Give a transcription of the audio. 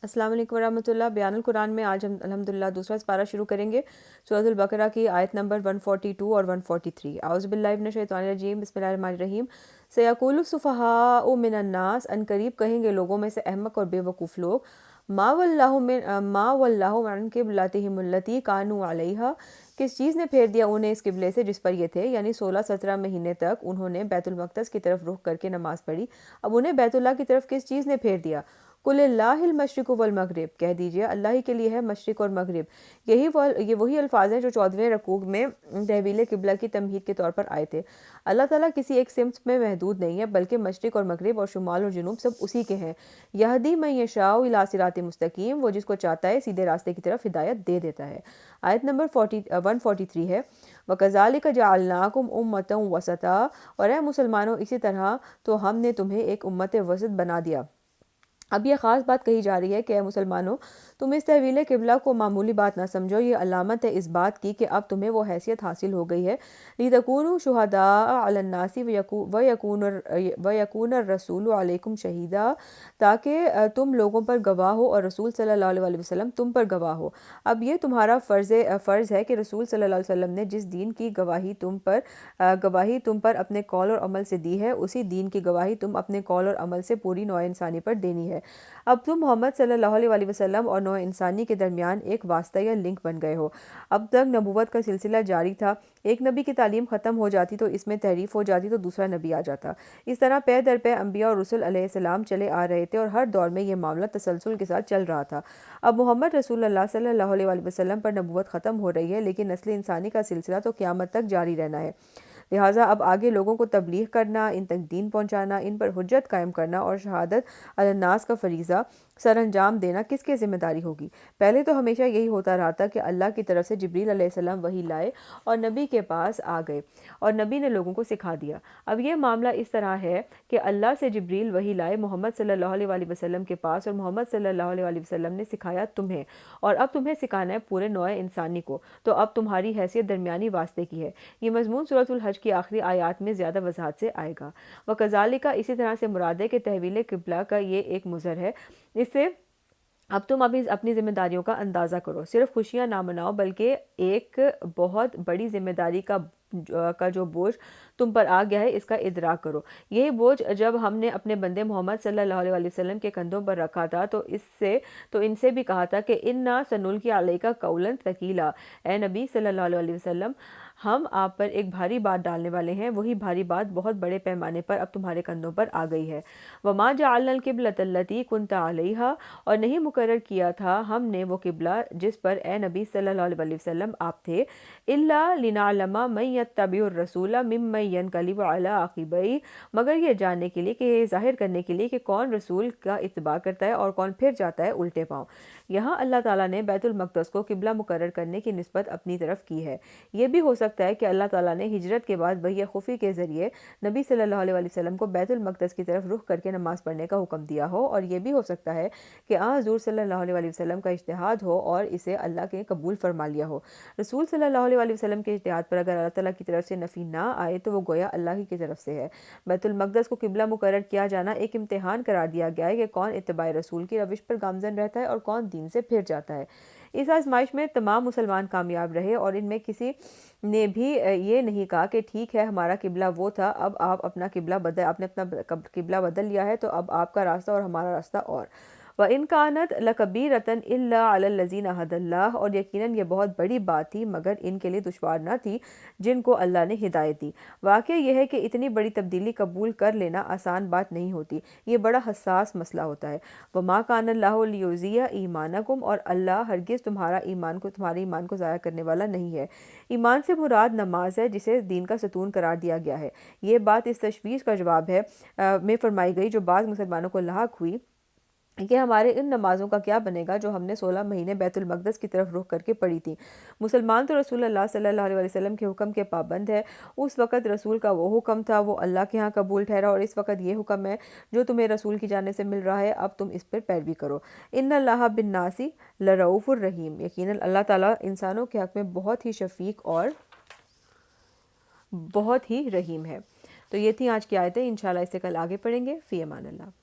अस्सलाम वालेकुम वरहमतुल्लाह। बयान कुरान में आज हम अल्हम्दुलिल्लाह दूसरा पारा शुरू करेंगे। सूरह बकरा की आयत नंबर 142 और 143। औज़ु बिल्लाहि मिनश शैतानिर रजीम, बिस्मिल्लाहिर रहमानिर रहीम। सयक़ूलु सुफ़हाउ मिनन नास, अनकरीब कहेंगे लोगों में से अहमक और बेवकूफ़ लोग, मा वल्लाहु अन क़िबलतिहिमुल्लती कानू अलैहा, किस चीज़ ने फेर दिया उन्हें इस किबले से जिस पर ये थे, यानी 16-17 महीने तक उन्होंने बैतुल मक़दस की तरफ रुख करके नमाज़ पढ़ी। अब उन्हें बैतुल्लाह की तरफ किस चीज़ ने फेर दिया? कुलिल्लाहिल मशरिक़ु वल मग़रिब, कह दीजिए अल्लाह ही के लिए है मशरिक़ और मग़रिब। ये वही अल्फाज हैं जो 14वें रकूዕ में तहवील किबला की तमहीद के तौर पर आए थे। अल्लाह ताला किसी एक सिमत में महदूद नहीं है, बल्कि मशरिक़ और मग़रिब और शुमाल और जनूब सब उसी के हैं। यहदी मन यशाउ इला सिरातिम मुस्तकीम, वो जिसको चाहता है सीधे रास्ते की तरफ हिदायत दे देता है। आयत नंबर 143 है, वकज़ालिका जअलनाकुम उम्मतन वसता, और ए मुसलमानों इसी तरह तो हमने तुम्हें एक उम्मत वसत बना दिया। अब यह ख़ास बात कही जा रही है कि मुसलमानों, तुम इस तहवील किबला को मामूली बात ना समझो। ये अलामत है इस बात की कि अब तुम्हें वो हैसियत हासिल हो गई है, लितकूनु शुहदा अलन्नासी वयकून रसूल अलैकुम शहीदा, ताकि तुम लोगों पर गवाह हो और रसूल सल्लल्लाहु अलैहि वसल्लम तुम पर गवाह हो। अब ये तुम्हारा फ़र्ज़ है कि रसूल सल्लल्लाहु अलैहि वसल्लम ने जिस दीन की गवाही तुम पर अपने कौल और अमल से दी है, उसी दीन की गवाही तुम अपने कौल और अमल से पूरी नौ इंसानी पर देनी है। अब तुम मोहम्मद सल्लल्लाहु अलैहि वसल्लम और नौ इंसानी के दरमियान एक वास्ता या लिंक बन गए हो। अब तक नबूवत का सिलसिला जारी था, एक नबी की तालीम ख़त्म हो जाती तो इसमें तहरीफ हो जाती तो दूसरा नबी आ जाता। इस तरह पे दर पे अम्बिया और रसूल अलैहिस्सलाम चले आ रहे थे और हर दौर में यह मामला तसलसल के साथ चल रहा था। अब मोहम्मद रसूलुल्लाह सल्लल्लाहु अलैहि वसल्लम पर नबूवत ख़त्म हो रही है, लेकिन नस्ल इंसानी का सिलसिला तो क़यामत तक जारी रहना है। लिहाजा अब आगे लोगों को तबलीग करना, इन तक दीन पहुँचाना, इन पर हुज्जत कायम करना और शहादत अलन्नास का फरीज़ा सर अंजाम देना किसकी ज़िम्मेदारी होगी? पहले तो हमेशा यही होता रहा था कि अल्लाह की तरफ से जिब्रील अलैहिस्सलाम वही लाए और नबी के पास आ गए और नबी ने लोगों को सिखा दिया। अब ये मामला इस तरह है कि अल्लाह से जिब्रील वही लाए मोहम्मद सल्लल्लाहु अलैहि वसल्लम के पास, और मोहम्मद सल्लल्लाहु अलैहि वसल्लम ने सिखाया तुम्हें, और अब तुम्हें सिखाना है पूरे नौ इंसानी को। तो अब तुम्हारी हैसियत दरमियानी वास्ते की है। ये मज़मून सूरतुल हज की आखिरी आयत में ज़्यादा वजाहत से आएगा। व कज़ालिका, इसी तरह से मुराद है कि तहवील किबला का ये एक मुज़र है। इससे अब तुम अपनी ज़िम्मेदारियों का अंदाज़ा करो, सिर्फ खुशियाँ ना मनाओ बल्कि एक बहुत बड़ी ज़िम्मेदारी का जो बोझ तुम पर आ गया है इसका इदराक करो। यही बोझ जब हमने अपने बंदे मोहम्मद सल्लल्लाहु अलैहि वसल्लम के कंधों पर रखा था तो इनसे भी कहा था कि इन्ना सनुल्की अलैका कौलन थकीला, ए नबी सल्लल्लाहु अलैहि वसल्लम, हम आप पर एक भारी बात डालने वाले हैं। वही भारी बात बहुत बड़े पैमाने पर अब तुम्हारे कंधों पर आ गई है। वमा जअलनल क़िबलतल्लती कुन्ता अलैहा, और नहीं मुकर्रर किया था हमने वो किबला जिस पर ए नबी सल्लल्लाहु अलैहि वसल्लम आप थे, इल्ला लिनअलमा मन यत्तबिउर रसूला मिम्मन यनक़लिबु अला अक़िबैहि, मगर ये जानने के लिए, कि ये ज़ाहिर करने के लिए कि कौन रसूल का इत्तबा करता है और कौन फिर जाता है उल्टे पाँव। यहाँ अल्लाह ताला ने बैतुल मक़दस को किबला मुकर्रर करने की निस्बत अपनी तरफ की है। ये भी हो सकता है कि अल्लाह ताला ने हिजरत के बाद वही खुफ़ी के ज़रिए नबी सल्लल्लाहु अलैहि वसल्लम को बैतुल मक़दस की तरफ रुख करके नमाज़ पढ़ने का हुक्म दिया हो, और ये भी हो सकता है कि हुज़ूर सल्लल्लाहु अलैहि वसल्लम का इज्तिहाद हो और इसे अल्लाह के कबूल फरमा लिया हो। रसूल सल्लल्लाहु अलैहि वसल्लम के इज्तिहाद पर अगर अल्लाह ताला की तरफ से नफ़ी ना आए तो वो गोया अल्लाह ही की तरफ से है। बैतुल मक़दस को किबला मुकर्रर किया जाना एक इम्तिहान करार दिया गया है कि कौन इत्तिबाए रसूल की रविश पर गामज़न रहता है और कौन दीन से फिर जाता है। इस आज़माइश में तमाम मुसलमान कामयाब रहे और इनमें किसी ने भी ये नहीं कहा कि ठीक है हमारा किबला वो था, अब आप अपना किबला बदल लिया है तो अब आपका रास्ता और हमारा रास्ता और। व इन कानत लकबीरतन इल्ला अलल्लज़ीना हदल्लाह, और यकीनन ये बहुत बड़ी बात थी मगर इनके लिए दुश्वार न थी जिनको अल्लाह ने हिदायत दी। वाक़या यह है कि इतनी बड़ी तब्दीली कबूल कर लेना आसान बात नहीं होती, ये बड़ा हसास मसला होता है। वमा कानल्लाहु लियुज़िया ईमानकुम, और अल्लाह हरगिज़ तुम्हारे ईमान को ज़ाया करने वाला नहीं है। ईमान से मुराद नमाज है जिसे दीन का सतून करार दिया गया है। ये बात इस तशवीश का जवाब है में फरमाई गई जो बाज़ मुसलमानों को लाहक हुई कि हमारे इन नमाज़ों का क्या बनेगा जो हमने 16 महीने बैतुल मक़दस की तरफ रुख करके पढ़ी थी। मुसलमान तो रसूलुल्लाह सल्लल्लाहु अलैहि वसल्लम के हुक्म के पाबंद है। उस वक़्त रसूल का वो हुक्म था वो अल्लाह के यहाँ कबूल ठहरा, और इस वक़्त ये हुक्म है जो तुम्हें रसूल की जाने से मिल रहा है, अब तुम इस पर पैरवी करो। इन्नल्लाह बिन्नासी लरऊफ़ुर रहीम, यकीनन अल्लाह ताला इंसानों के हक़ में बहुत ही शफ़ीक और बहुत ही रहीम है। तो ये थी आज की आयतें, इंशाल्लाह इससे कल आगे पढ़ेंगे। फ़ी अमान अल्लाह।